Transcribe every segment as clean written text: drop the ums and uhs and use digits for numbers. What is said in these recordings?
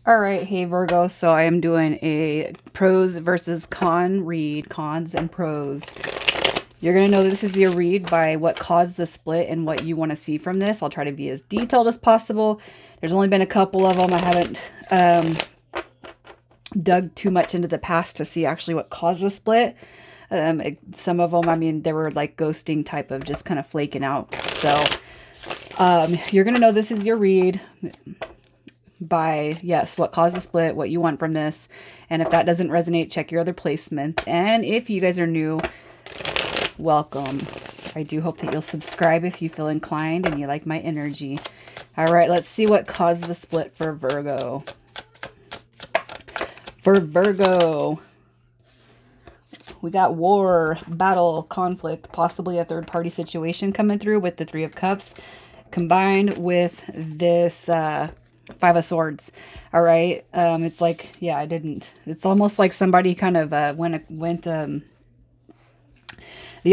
All right, hey Virgo. So I am doing a pros versus con read, cons and pros. You're going to know this is your read by what caused the split and what you want to see from this. I'll try to be as detailed as possible. There's only been a couple of them. I haven't dug too much into the past to see actually what caused the split. Some of them, I mean, they were like ghosting type of just kind of flaking out. So you're going to know this is your read by, yes, what caused the split, what you want from this. And if that doesn't resonate, check your other placements. And if you guys are new, welcome. I do hope that you'll subscribe if you feel inclined and you like my energy. All right, let's see what caused the split for Virgo. For Virgo, we got war, battle, conflict, possibly a third-party situation coming through with the Three of Cups, combined with this Five of Swords. All right, it's like, yeah, I didn't. It's almost like somebody kind of went the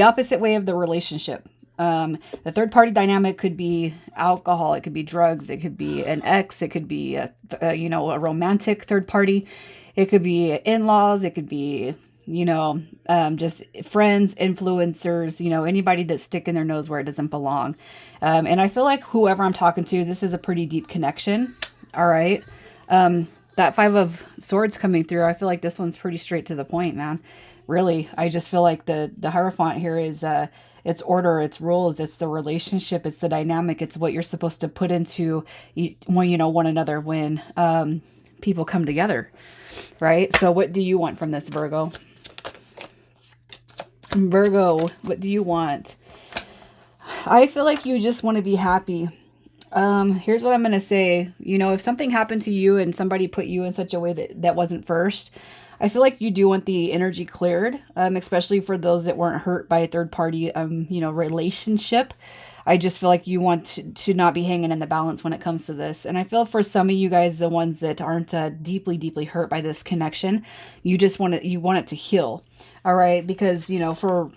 opposite way of the relationship. The third party dynamic could be alcohol, it could be drugs, it could be an ex, it could be a romantic third party, it could be in-laws, it could be just friends, influencers, anybody that's sticking their nose where it doesn't belong. And I feel like whoever I'm talking to, this is a pretty deep connection. All right. That Five of Swords coming through, I feel like this one's pretty straight to the point, man. Really, I just feel like the Hierophant here is it's order, it's rules, it's the relationship, it's the dynamic, it's what you're supposed to put into one another when people come together, right? So what do you want from this, Virgo? Virgo, what do you want? I feel like you just want to be happy. Here's what I'm going to say. If something happened to you and somebody put you in such a way that wasn't first, I feel like you do want the energy cleared, especially for those that weren't hurt by a third party, relationship. I just feel like you want to not be hanging in the balance when it comes to this. And I feel for some of you guys, the ones that aren't deeply, deeply hurt by this connection, you want it to heal. All right. Because, for,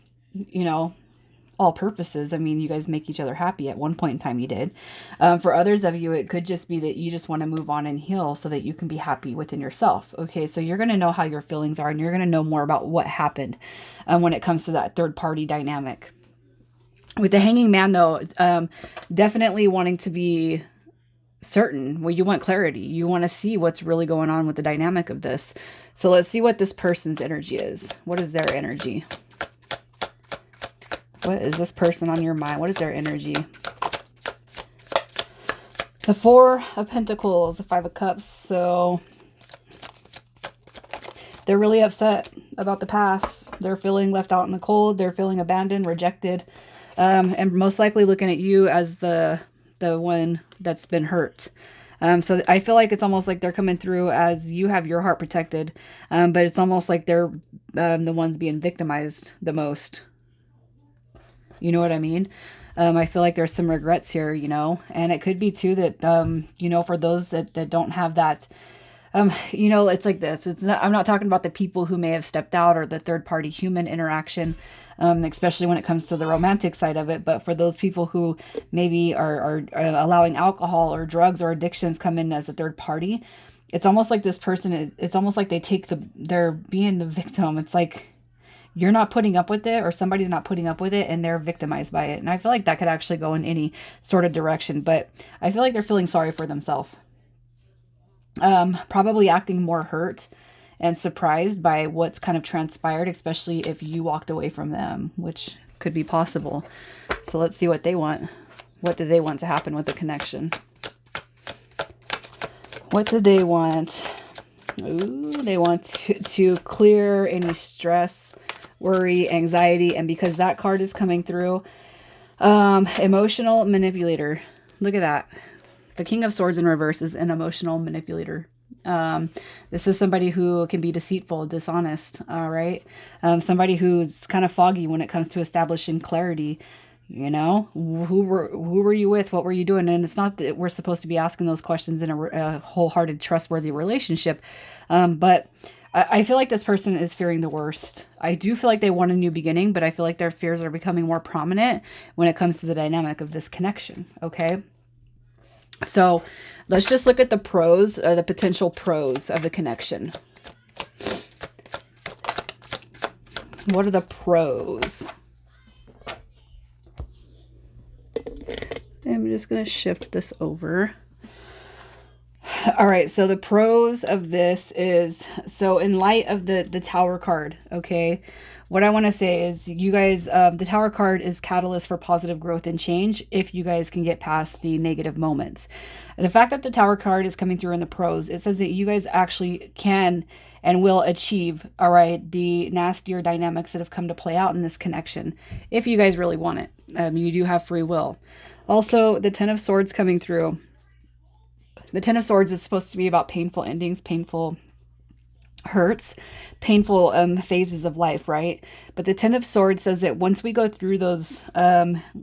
all purposes, I mean, you guys make each other happy. At one point in time you did. For others of you, it could just be that you just want to move on and heal so that you can be happy within yourself. Okay, so you're going to know how your feelings are, and you're going to know more about what happened when it comes to that third party dynamic. With the Hanging Man, though, definitely wanting to be certain. Well, you want clarity. You want to see what's really going on with the dynamic of this. So let's see what this person's energy is. What is their energy? What is this person on your mind? What is their energy? The Four of Pentacles, the Five of Cups. So they're really upset about the past. They're feeling left out in the cold. They're feeling abandoned, rejected, and most likely looking at you as the one that's been hurt. So I feel like it's almost like they're coming through as you have your heart protected, but it's almost like they're the ones being victimized the most. You know what I mean? I feel like there's some regrets here, and it could be too that, for those that don't have that, it's like this. I'm not talking about the people who may have stepped out or the third party human interaction, especially when it comes to the romantic side of it. But for those people who maybe are allowing alcohol or drugs or addictions come in as a third party, it's almost like this person, it's almost like they're being the victim. It's like, you're not putting up with it, or somebody's not putting up with it, and they're victimized by it. And I feel like that could actually go in any sort of direction, but I feel like they're feeling sorry for themselves. Probably acting more hurt and surprised by what's kind of transpired, especially if you walked away from them, which could be possible. So let's see what they want. What do they want to happen with the connection? What do they want? Ooh, they want to clear any stress, worry, anxiety, and because that card is coming through, emotional manipulator. Look at that. The King of Swords in reverse is an emotional manipulator. This is somebody who can be deceitful, dishonest, all right? Somebody who's kind of foggy when it comes to establishing clarity. Who were you with? What were you doing? And it's not that we're supposed to be asking those questions in a wholehearted, trustworthy relationship, but I feel like this person is fearing the worst. I do feel like they want a new beginning, but I feel like their fears are becoming more prominent when it comes to the dynamic of this connection, okay? So let's just look at the pros, the potential pros of the connection. What are the pros? I'm just going to shift this over. All right, so the pros of this is, so in light of the Tower card, okay, what I want to say is you guys, the Tower card is catalyst for positive growth and change if you guys can get past the negative moments. The fact that the Tower card is coming through in the pros, it says that you guys actually can and will achieve, all right, the nastier dynamics that have come to play out in this connection if you guys really want it. You do have free will. Also, the Ten of Swords coming through. The Ten of Swords is supposed to be about painful endings, painful hurts, painful phases of life, right? But the Ten of Swords says that once we go through those,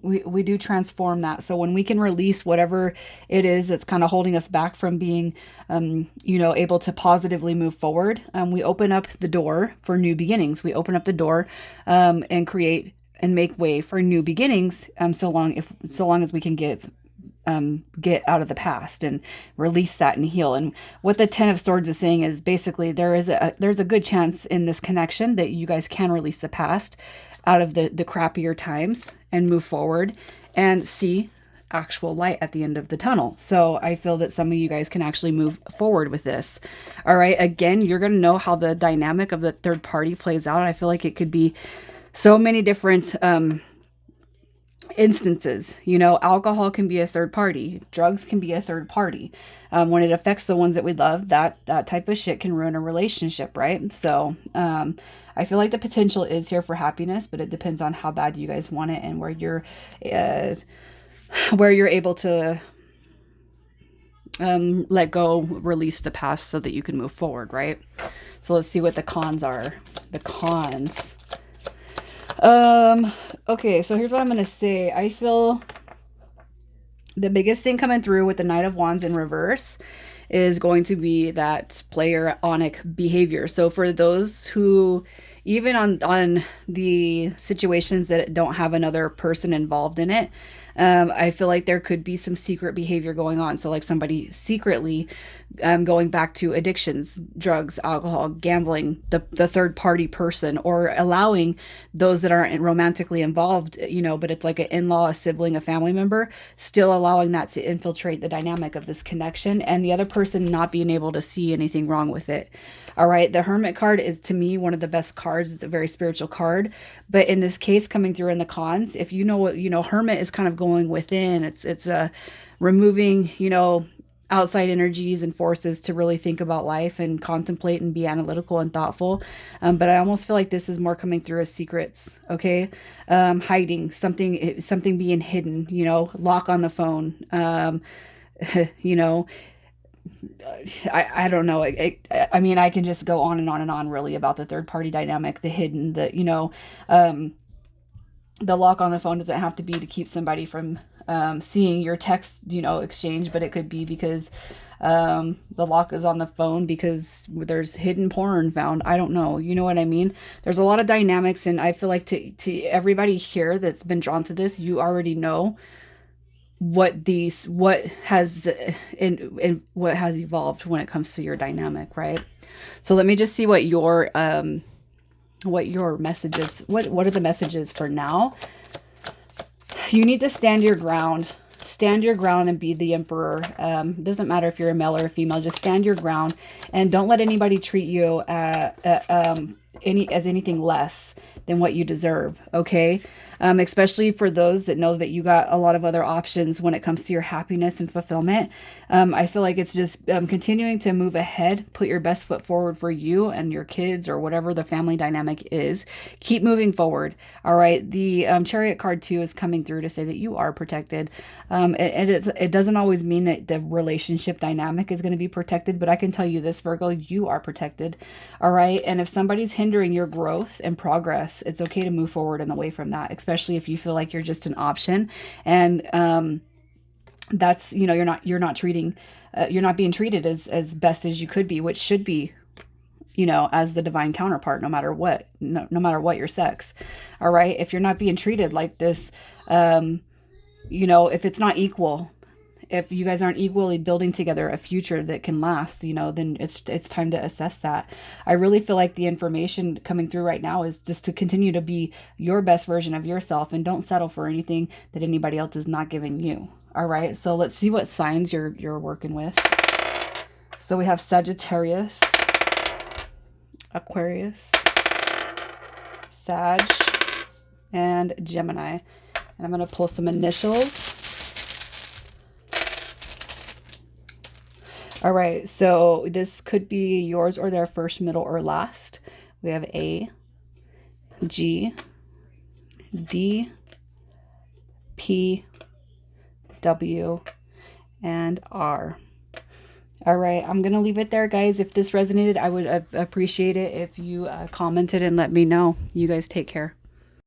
we do transform that. So when we can release whatever it is that's kind of holding us back from being, able to positively move forward, we open up the door for new beginnings. We open up the door and create and make way for new beginnings. So long as we can get out of the past and release that and heal. And what the Ten of Swords is saying is basically there's a good chance in this connection that you guys can release the past out of the crappier times and move forward and see actual light at the end of the tunnel. So I feel that some of you guys can actually move forward with this. All right. Again, you're going to know how the dynamic of the third party plays out. I feel like it could be so many different instances. Alcohol can be a third party, drugs can be a third party. When it affects the ones that we love, that type of shit can ruin a relationship, right? So I feel like the potential is here for happiness, but it depends on how bad you guys want it and where you're able to let go, release the past so that you can move forward, right? So let's see what the cons are. The cons. Okay, so here's what I'm going to say. I feel the biggest thing coming through with the Knight of Wands in reverse is going to be that playeronic behavior. So for those who, even on the situations that don't have another person involved in it, I feel like there could be some secret behavior going on. So like somebody secretly going back to addictions, drugs, alcohol, gambling, the third party person, or allowing those that aren't romantically involved, but it's like an in-law, a sibling, a family member, still allowing that to infiltrate the dynamic of this connection and the other person not being able to see anything wrong with it. All right. The Hermit card is, to me, one of the best cards. It's a very spiritual card. But in this case, coming through in the cons, if you know what, Hermit is kind of going within. It's removing, outside energies and forces to really think about life and contemplate and be analytical and thoughtful. But I almost feel like this is more coming through as secrets. Okay. Hiding something being hidden, lock on the phone, I don't know. I mean, I can just go on and on and on really about the third party dynamic, the hidden, the lock on the phone doesn't have to be to keep somebody from seeing your text, exchange, but it could be because the lock is on the phone because there's hidden porn found. I don't know. You know what I mean? There's a lot of dynamics, and I feel like to everybody here that's been drawn to this, you already know what has evolved when it comes to your dynamic, right? So let me just see what your messages, what are the messages for now. You need to stand your ground and be the emperor. Doesn't matter if you're a male or a female, just stand your ground and don't let anybody treat you as anything less than what you deserve. Okay. Especially for those that know that you got a lot of other options when it comes to your happiness and fulfillment. I feel like it's just continuing to move ahead, put your best foot forward for you and your kids or whatever the family dynamic is. Keep moving forward. All right. The Chariot card too is coming through to say that you are protected. It doesn't always mean that the relationship dynamic is going to be protected, but I can tell you this, Virgo, you are protected. All right. And if somebody's hindering your growth and progress, it's okay to move forward and away from that, especially if you feel like you're just an option. And that's, you're not treating, you're not being treated as best as you could be, which should be, as the divine counterpart, no matter what, no matter what your sex. All right. If you're not being treated like this, if it's not equal if you guys aren't equally building together a future that can last, you know, then it's time to assess that. I really feel like the information coming through right now is just to continue to be your best version of yourself and don't settle for anything that anybody else is not giving you. All right, so let's see what signs you're working with. So we have Sagittarius, Aquarius, Sag, and Gemini. And I'm going to pull some initials. All right, so this could be yours or their first, middle, or last. We have A, G, D, P, W, and R. All right, I'm going to leave it there, guys. If this resonated, I would appreciate it if you commented and let me know. You guys take care.